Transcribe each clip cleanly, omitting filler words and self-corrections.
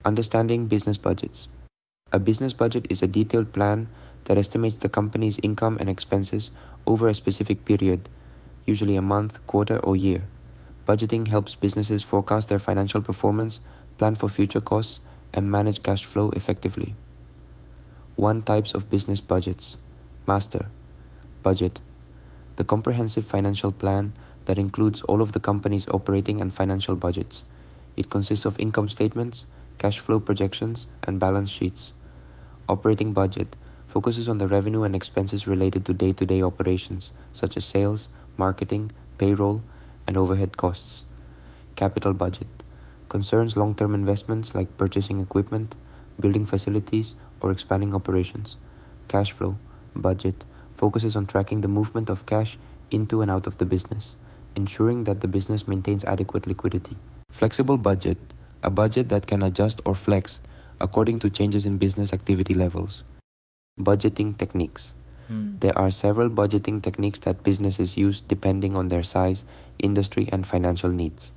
Understanding business budgets. A business budget is a detailed plan that estimates the company's income and expenses over a specific period, usually a month, quarter, or year. Budgeting helps businesses forecast their financial performance, plan for future costs, and manage cash flow effectively. 1. Types of business budgets. Master budget. The comprehensive financial plan that includes all of the company's operating and financial budgets. It consists of income statements, cash flow projections, and balance sheets. Operating budget focuses on the revenue and expenses related to day-to-day operations, such as sales, marketing, payroll, and overhead costs. Capital budget concerns long-term investments like purchasing equipment, building facilities, or expanding operations. Cash flow budget focuses on tracking the movement of cash into and out of the business, ensuring that the business maintains adequate liquidity. Flexible budget, a budget that can adjust or flex according to changes in business activity levels. Budgeting techniques. There are several budgeting techniques that businesses use depending on their size, industry, and financial needs.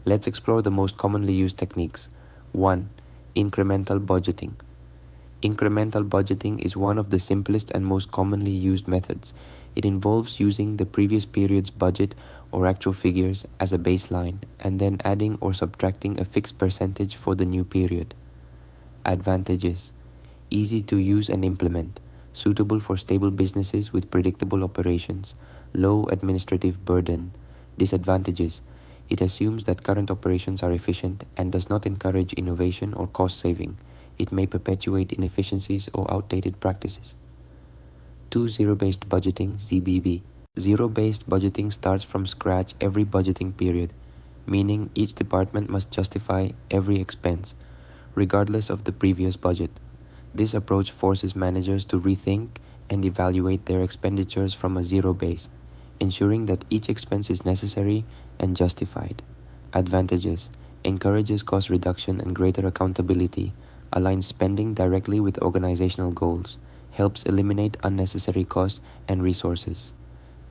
Let's explore the most commonly used techniques. 1. Incremental budgeting. Incremental budgeting is one of the simplest and most commonly used methods. It involves using the previous period's budget or actual figures as a baseline and then adding or subtracting a fixed percentage for the new period. Advantages: easy to use and implement, suitable for stable businesses with predictable operations, low administrative burden. Disadvantages: it assumes that current operations are efficient and does not encourage innovation or cost saving. It may perpetuate inefficiencies or outdated practices. 2. Zero-based budgeting, ZBB. Zero-based budgeting starts from scratch every budgeting period, meaning each department must justify every expense, regardless of the previous budget. This approach forces managers to rethink and evaluate their expenditures from a zero base, ensuring that each expense is necessary and justified. Advantages: encourages cost reduction and greater accountability, aligns spending directly with organizational goals, helps eliminate unnecessary costs and resources.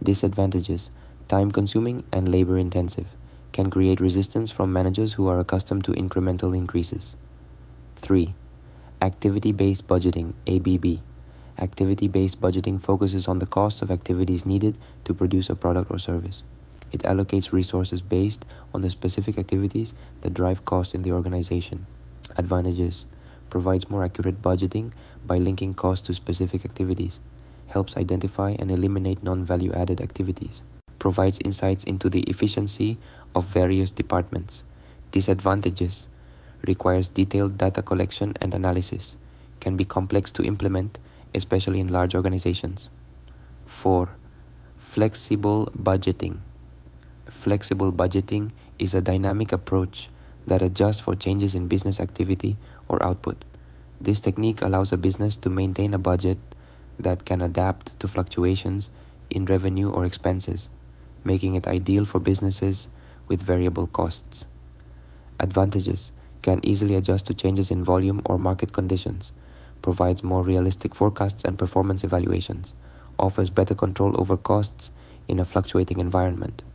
Disadvantages: time-consuming and labor-intensive, can create resistance from managers who are accustomed to incremental increases. 3. Activity-based budgeting, ABB. Activity-based budgeting focuses on the costs of activities needed to produce a product or service. It allocates resources based on the specific activities that drive cost in the organization. Advantages: provides more accurate budgeting by linking costs to specific activities, helps identify and eliminate non-value-added activities, provides insights into the efficiency of various departments. Disadvantages: requires detailed data collection and analysis, can be complex to implement, especially in large organizations. 4. Flexible budgeting. Flexible budgeting is a dynamic approach that adjusts for changes in business activity or output. This technique allows a business to maintain a budget that can adapt to fluctuations in revenue or expenses, making it ideal for businesses with variable costs. Advantages: can easily adjust to changes in volume or market conditions, provides more realistic forecasts and performance evaluations, offers better control over costs in a fluctuating environment.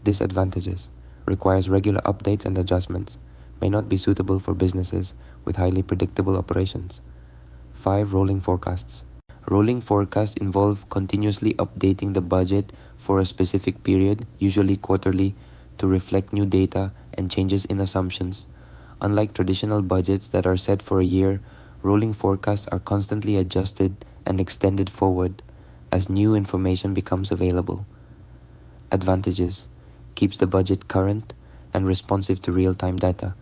Disadvantages: requires regular updates and adjustments, may not be suitable for businesses with highly predictable operations. 5. Rolling forecasts. Rolling forecasts involve continuously updating the budget for a specific period, usually quarterly, to reflect new data and changes in assumptions. Unlike traditional budgets that are set for a year, rolling forecasts are constantly adjusted and extended forward as new information becomes available. Advantages: keeps the budget current and responsive to real-time data,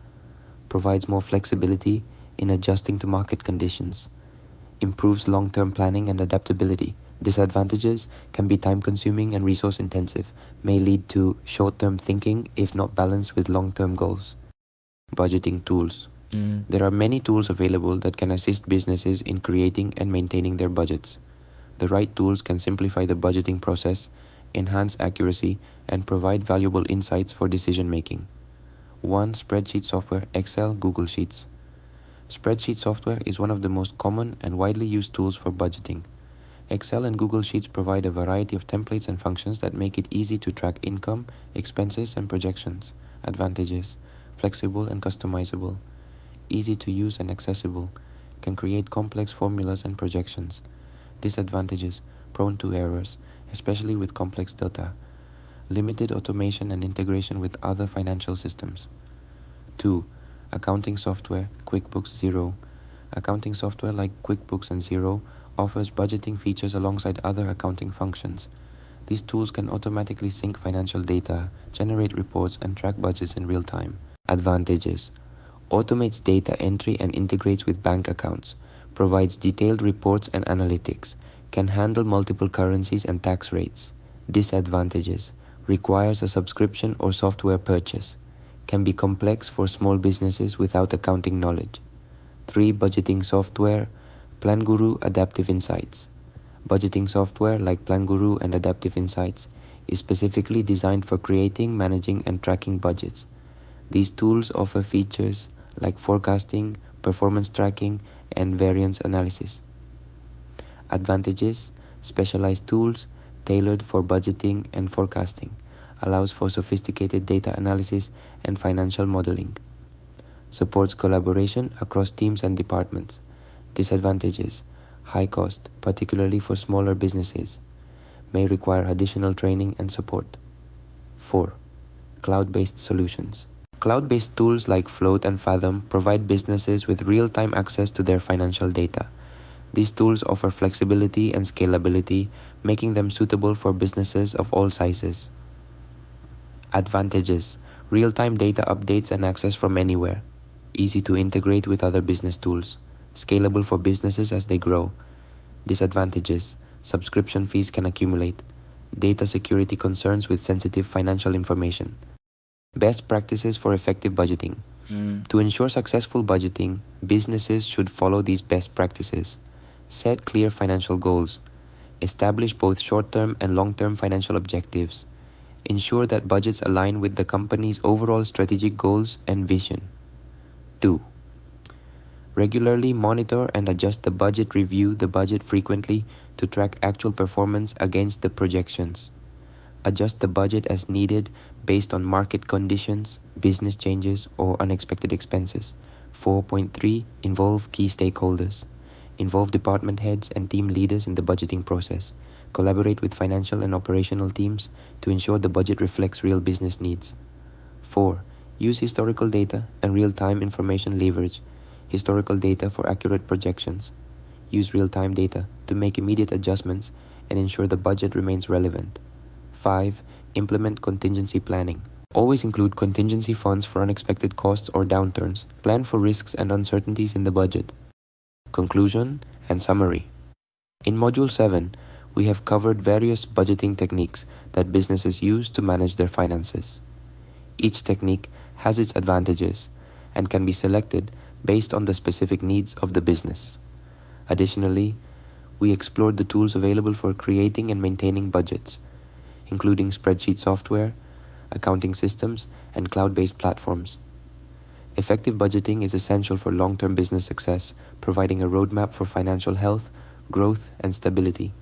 provides more flexibility in adjusting to market conditions, improves long-term planning and adaptability. Disadvantages: can be time-consuming and resource-intensive, may lead to short-term thinking if not balanced with long-term goals. Budgeting tools. There are many tools available that can assist businesses in creating and maintaining their budgets. The right tools can simplify the budgeting process, enhance accuracy, and provide valuable insights for decision-making. 1. Spreadsheet software, Excel, Google Sheets. Spreadsheet software is one of the most common and widely used tools for budgeting. Excel and Google Sheets provide a variety of templates and functions that make it easy to track income, expenses, and projections. Advantages: flexible and customizable. easy to use and accessible, can create complex formulas and projections. Disadvantages: prone to errors, especially with complex data. Limited automation and integration with other financial systems. 2. Accounting software, QuickBooks Zero. Accounting software like QuickBooks and Zero offers budgeting features alongside other accounting functions. These tools can automatically sync financial data, generate reports, and track budgets in real time. Advantages: automates data entry and integrates with bank accounts, provides detailed reports and analytics, can handle multiple currencies and tax rates. Disadvantages: requires a subscription or software purchase, can be complex for small businesses without accounting knowledge. 3. Budgeting software, PlanGuru Adaptive Insights. Budgeting software like PlanGuru and Adaptive Insights is specifically designed for creating, managing, and tracking budgets. These tools offer features like forecasting, performance tracking, and variance analysis. Advantages: specialized tools tailored for budgeting and forecasting, allows for sophisticated data analysis and financial modeling. Supports collaboration across teams and departments. Disadvantages: high cost, particularly for smaller businesses, may require additional training and support. 4. Cloud-based solutions. Cloud-based tools like Float and Fathom provide businesses with real-time access to their financial data. These tools offer flexibility and scalability, making them suitable for businesses of all sizes. Advantages: real-time data updates and access from anywhere, easy to integrate with other business tools, scalable for businesses as they grow. Disadvantages: subscription fees can accumulate, data security concerns with sensitive financial information. Best practices for effective budgeting. To ensure successful budgeting, businesses should follow these best practices. Set clear financial goals. Establish both short-term and long-term financial objectives. Ensure that budgets align with the company's overall strategic goals and vision. 2. Regularly monitor and adjust the budget. Review the budget frequently to track actual performance against the projections. Adjust the budget as needed based on market conditions, business changes, or unexpected expenses. 4.3. Involve key stakeholders. Involve department heads and team leaders in the budgeting process. Collaborate with financial and operational teams to ensure the budget reflects real business needs. 4. Use historical data and real-time information leverage. Historical data for accurate projections. Use real-time data to make immediate adjustments and ensure the budget remains relevant. 5. Implement contingency planning. Always include contingency funds for unexpected costs or downturns. Plan for risks and uncertainties in the budget. Conclusion and summary. In Module 7, we have covered various budgeting techniques that businesses use to manage their finances. Each technique has its advantages and can be selected based on the specific needs of the business. Additionally, we explored the tools available for creating and maintaining budgets, including spreadsheet software, accounting systems, and cloud-based platforms. Effective budgeting is essential for long-term business success, providing a roadmap for financial health, growth, and stability.